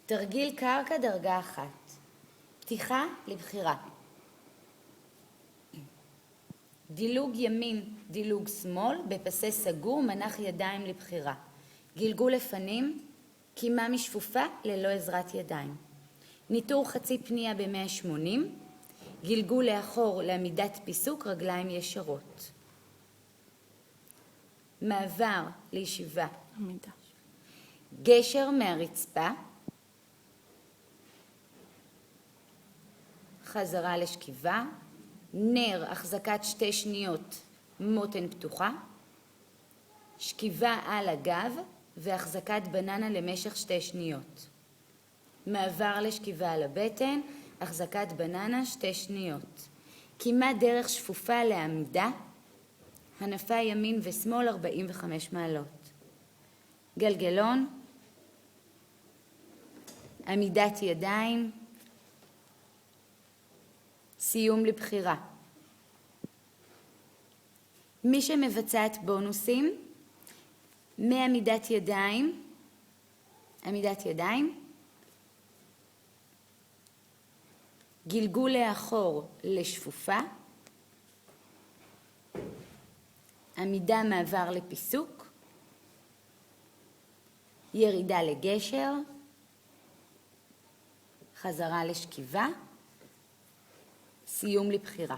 תרגיל קרקע דרגה 1. פתיחה לבחירה. דילוג ימין, דילוג שמאל, בפסי סגור, מנח ידיים לבחירה. גלגול לפנים, קימה משפופה ללא עזרת ידיים. ניטור חצי פנייה ב-180, גלגול לאחור לעמידת פיסוק, רגליים ישרות. מעבר לישיבה. עמידה. גשר מהרצפה. חזרה לשכיבה. נר, החזקת 2 שניות, מותן פתוחה. שכיבה על הגב והחזקת בננה למשך 2 שניות. מעבר לשכיבה על הבטן, החזקת בננה 2 שניות. קימה דרך שפופה לעמידה. הנפה ימין ושמאל 45 מעלות. גלגלון. עמידת ידיים. סיום לבחירה. מי שמבצעת בונוסים, מעמידת ידיים, עמידת ידיים, גלגול לאחור לשפופה, עמידה מעבר לפיסוק, ירידה לגשר, חזרה לשכיבה, סיום לבחירה.